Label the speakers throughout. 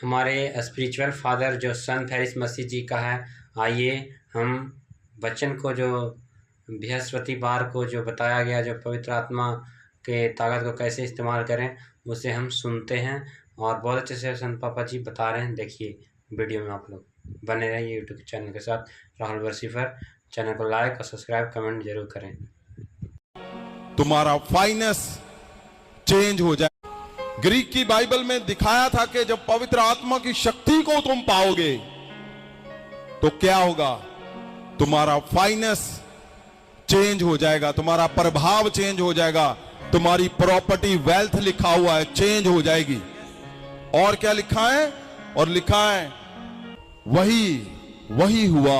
Speaker 1: हमारे spiritual father जो संत Harris मसीह जी का है। आइए हम वचन को जो बृहस्पतिवार को जो बताया गया, जो पवित्र आत्मा के ताकत को कैसे इस्तेमाल करें, उसे हम सुनते हैं और बहुत अच्छे से संत पापा जी बता रहे हैं। देखिए वीडियो में, आप लोग बने रहिए यूट्यूब चैनल के साथ, राहुल वर्सीफर। चैनल को लाइक और सब्सक्राइब कमेंट जरूर करें।
Speaker 2: तुम्हारा फाइनेंस चेंज हो जाए। ग्रीक की बाइबल में दिखाया था कि जब पवित्र आत्मा की शक्ति को तुम पाओगे तो क्या होगा, तुम्हारा फाइनेंस चेंज हो जाएगा, तुम्हारा प्रभाव चेंज हो जाएगा, तुम्हारी प्रॉपर्टी वेल्थ लिखा हुआ है चेंज हो जाएगी। और क्या लिखा है? और लिखा है वही हुआ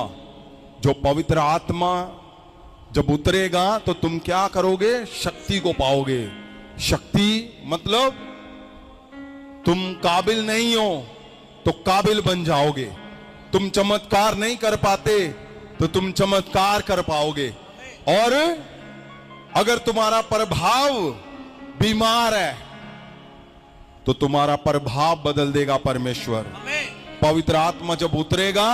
Speaker 2: जो पवित्र आत्मा जब उतरेगा तो तुम क्या करोगे, शक्ति को पाओगे। शक्ति मतलब तुम काबिल नहीं हो तो काबिल बन जाओगे, तुम चमत्कार नहीं कर पाते तो तुम चमत्कार कर पाओगे। और अगर तुम्हारा प्रभाव बीमार है तो तुम्हारा प्रभाव बदल देगा परमेश्वर। पवित्र आत्मा जब उतरेगा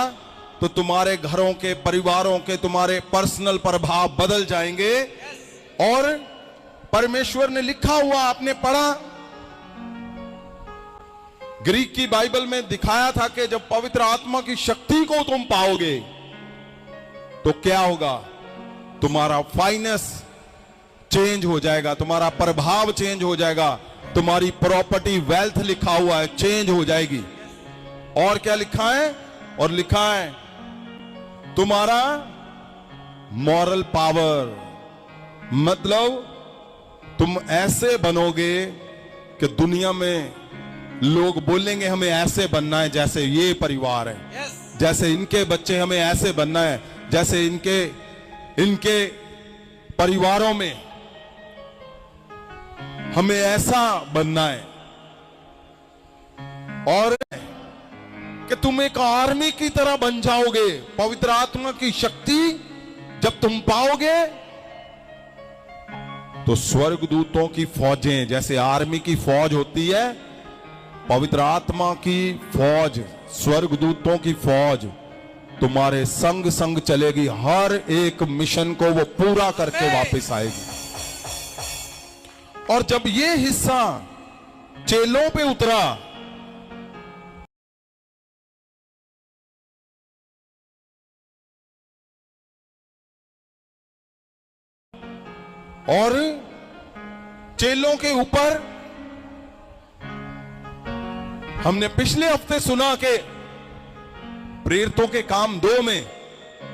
Speaker 2: तो तुम्हारे घरों के, परिवारों के, तुम्हारे पर्सनल प्रभाव बदल जाएंगे। और परमेश्वर ने लिखा हुआ आपने पढ़ा, ग्रीक की बाइबल में दिखाया था कि जब पवित्र आत्मा की शक्ति को तुम पाओगे तो क्या होगा, तुम्हारा फाइनेंस चेंज हो जाएगा, तुम्हारा प्रभाव चेंज हो जाएगा, तुम्हारी प्रॉपर्टी वेल्थ लिखा हुआ है चेंज हो जाएगी। और क्या लिखा है? और लिखा है तुम्हारा मॉरल पावर, मतलब तुम ऐसे बनोगे कि दुनिया में लोग बोलेंगे हमें ऐसे बनना है जैसे ये परिवार है, जैसे इनके बच्चे, हमें ऐसे बनना है जैसे इनके परिवारों में हमें ऐसा बनना है। और कि तुम एक आर्मी की तरह बन जाओगे। पवित्र आत्मा की शक्ति जब तुम पाओगे तो स्वर्गदूतों की फौजें, जैसे आर्मी की फौज होती है, पवित्र आत्मा की फौज, स्वर्गदूतों की फौज तुम्हारे संग संग चलेगी, हर एक मिशन को वो पूरा करके वापस आएगी। और जब ये हिस्सा चेलों पे उतरा और चेलों के ऊपर, हमने पिछले हफ्ते सुना कि प्रेरितों के काम 2 में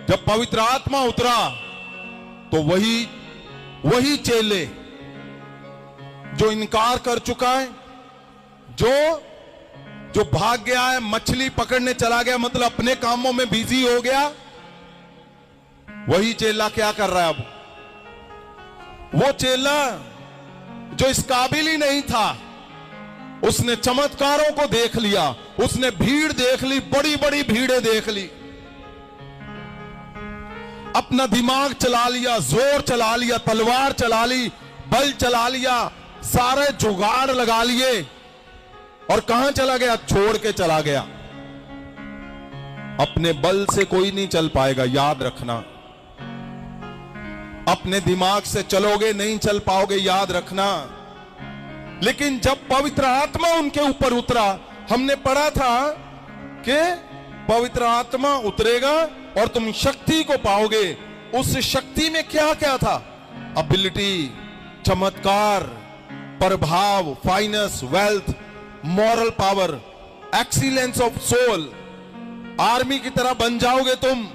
Speaker 2: जब पवित्र आत्मा उतरा तो वही चेले जो इनकार कर चुका है, जो भाग गया है, मछली पकड़ने चला गया, मतलब अपने कामों में बिजी हो गया, वही चेला क्या कर रहा है अब? वो चेला जो इस काबिल ही नहीं था, उसने चमत्कारों को देख लिया, उसने भीड़ देख ली, बड़ी बड़ी भीड़ें देख ली, अपना दिमाग चला लिया, जोर चला लिया, तलवार चला ली, बल चला लिया, सारे जुगाड़ लगा लिए, और कहां चला गया? छोड़ के चला गया। अपने बल से कोई नहीं चल पाएगा, याद रखना। अपने दिमाग से चलोगे नहीं चल पाओगे, याद रखना। लेकिन जब पवित्र आत्मा उनके ऊपर उतरा, हमने पढ़ा था कि पवित्र आत्मा उतरेगा और तुम शक्ति को पाओगे। उस शक्ति में क्या क्या था? एबिलिटी, चमत्कार, प्रभाव, finance, wealth, moral power, excellence of soul. Army की तरह बन जाओगे तुम।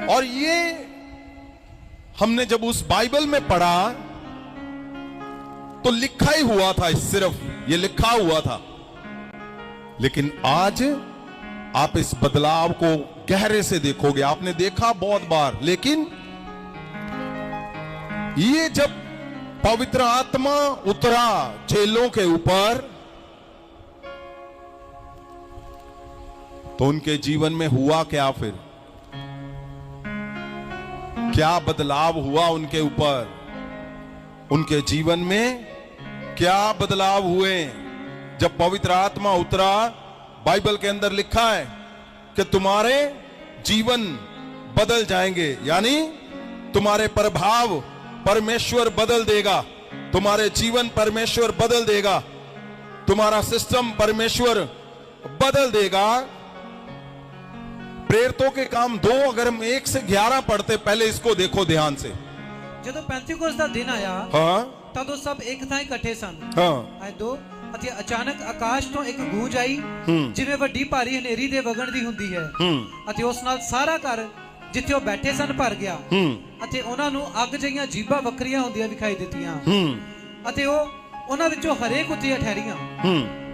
Speaker 2: और ये हमने जब उस बाइबल में पढ़ा तो लिखा ही हुआ था, सिर्फ ये लिखा हुआ था। लेकिन आज आप इस बदलाव को गहरे से देखोगे। आपने देखा बहुत बार, लेकिन ये जब पवित्र आत्मा उतरा चेलों के ऊपर तो उनके जीवन में हुआ क्या? फिर क्या बदलाव हुआ उनके ऊपर? उनके जीवन में क्या बदलाव हुए जब पवित्र आत्मा उतरा। बाइबल के अंदर लिखा है कि तुम्हारे जीवन बदल जाएंगे, यानी तुम्हारे प्रभाव परमेश्वर बदल देगा, तुम्हारे जीवन परमेश्वर बदल देगा, तुम्हारा सिस्टम परमेश्वर बदल देगा। प्रेरितों के काम 2, अगर हम 1 से 11 पढ़ते, पहले इसको देखो ध्यान से।
Speaker 3: ਜਦੋਂ ਪੈਂਤੀਕੋਸ ਦਾ ਦਿਨ ਆਇਆ
Speaker 2: हाँ
Speaker 3: ਤਦੋਂ ਸਭ ਇੱਕ ਥਾਂ ਇਕੱਠੇ ਸਨ।
Speaker 2: हाँ
Speaker 3: ਆਏ 2 ਅਤੇ ਅਚਾਨਕ ਆਕਾਸ਼ ਤੋਂ ਇੱਕ ਗੂੰਜ ਆਈ ਜਿਵੇਂ ਵੱਡੀ ਭਾਰੀ ਹਨੇਰੀ ਦੇ ਵਗਣ ਦੀ ਹੁੰਦੀ ਹੈ ਅਤੇ ਉਸ ਨਾਲ ਸਾਰਾ ਘਰ ਜਿੱਥੇ ਉਹ ਬੈਠੇ ਸਨ ਭਰ ਗਿਆ ਅਤੇ ਉਹਨਾਂ ਨੂੰ ਅੱਗ ਜਿਹੀਆਂ ਜੀਭਾਂ ਵੱਖਰੀਆਂ ਹੁੰਦੀਆਂ ਵਿਖਾਈ ਦਿੱਤੀਆਂ ਅਤੇ ਉਹ ਉਹਨਾਂ ਵਿੱਚੋਂ ਹਰੇਕ ਉੱਤੇ ਠਹਿਰੀਆਂ।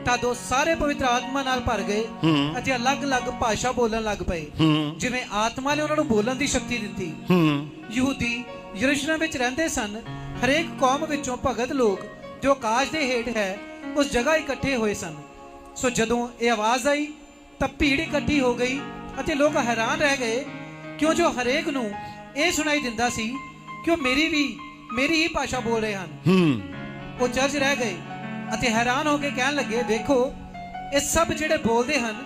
Speaker 3: ਤਦੋਂ ਸਾਰੇ ਪਵਿੱਤਰ ਆਤਮਾ ਨਾਲ ਭਰ ਗਏ ਅਤੇ ਅਲੱਗ-ਅਲੱਗ ਭਾਸ਼ਾ ਬੋਲਣ ਲੱਗ ਪਏ ਜਿਵੇਂ ਆਤਮਾ ਨੇ ਉਹਨਾਂ ਨੂੰ ਬੋਲਣ ਦੀ ਸ਼ਕਤੀ ਦਿੱਤੀ। ਯਹੂਦੀ ਯਰੂਸ਼ਲਮ ਵਿੱਚ ਰਹਿੰਦੇ ਸਨ, ਹਰੇਕ ਕੌਮ ਵਿੱਚੋਂ ਭਗਤ ਲੋਕ ਜੋ ਆਕਾਸ਼ ਦੇ ਹੇਠ ਹੈ ਉਸ ਜਗ੍ਹਾ ਇਕੱਠੇ ਹੋਏ ਸਨ। ਸੋ ਜਦੋਂ ਇਹ ਆਵਾਜ਼ ਆਈ ਤਾਂ ਭੀੜ ਇਕੱਠੀ ਹੋ ਗਈ ਅਤੇ ਲੋਕ ਹੈਰਾਨ ਰਹਿ ਗਏ ਕਿਉਂ ਜੋ ਹਰੇਕ ਨੂੰ ਇਹ ਸੁਣਾਈ ਦਿੰਦਾ ਸੀ ਕਿ ਉਹ ਮੇਰੀ ਹੀ ਭਾਸ਼ਾ ਬੋਲ ਰਹੇ ਹਨ। ਉਹ ਚਰਚ ਰਹਿ ਗਏ ਅਤੇ ਹੈਰਾਨ ਹੋ ਕੇ ਕਹਿਣ ਲੱਗੇ, ਵੇਖੋ ਇਹ ਸਭ ਜਿਹੜੇ ਬੋਲਦੇ ਹਨ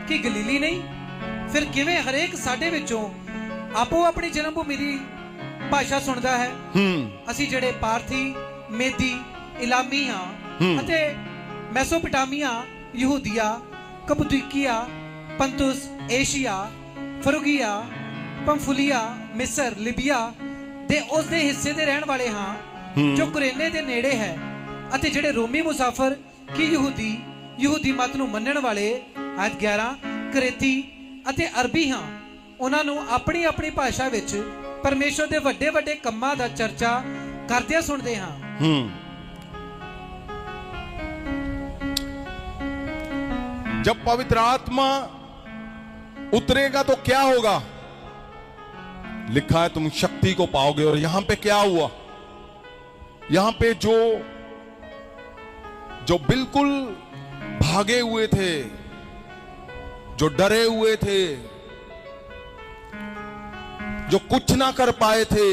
Speaker 3: ਕਿ ਗਲੀਲੀ ਨਹੀਂ? ਫਿਰ ਕਿਵੇਂ ਹਰੇਕ ਸਾਡੇ ਵਿੱਚੋਂ ਆਪੋ ਆਪਣੀ ਜਨਮ ਭੂਮੀ ਦੀ ਭਾਸ਼ਾ ਸੁਣਦਾ ਹੈ? ਅਸੀਂ ਜਿਹੜੇ ਪਾਰਥੀ, ਮੇਦੀ, ਇਲਾਮੀ ਹਾਂ ਅਤੇ ਮੈਸੋਪੋਟਾਮੀਆ, ਯਹੂਦੀਆ, ਕਪਦੂਕੀਆ, ਪੰਤੁਸ, ਏਸ਼ੀਆ, ਫਰੂਗੀਆ, ਪੰਫੂਲੀਆ, ਮਿਸਰ, ਲਿਬੀਆ ਦੇ ਉਸ ਦੇ ਹਿੱਸੇ ਦੇ ਰਹਿਣ ਵਾਲੇ ਹਾਂ ਜੋ ਕੁਰੇਨੇ ਦੇ ਨੇੜੇ ਹੈ ਅਤੇ ਜਿਹੜੇ ਰੋਮੀ ਮੁਸਾਫਰ ਕਿ ਯਹੂਦੀ ਮਤ ਨੂੰ ਮੰਨਣ ਵਾਲੇ ਆਇਤ 11 ਕਰੇਤੀ ਅਤੇ ਅਰਬੀ ਹਾਂ। ਉਹਨਾਂ ਨੂੰ ਆਪਣੀ ਆਪਣੀ ਭਾਸ਼ਾ ਵਿੱਚ परमेश्वर के ਵੱਡੇ ਵੱਡੇ ਕੰਮਾਂ ਦਾ ਚਰਚਾ करते सुनते हाँ।
Speaker 2: जब पवित्र आत्मा उतरेगा तो क्या होगा? लिखा है तुम शक्ति को पाओगे। और यहां पे क्या हुआ? यहां पे जो बिल्कुल भागे हुए थे, जो डरे हुए थे, जो कुछ ना कर पाए थे,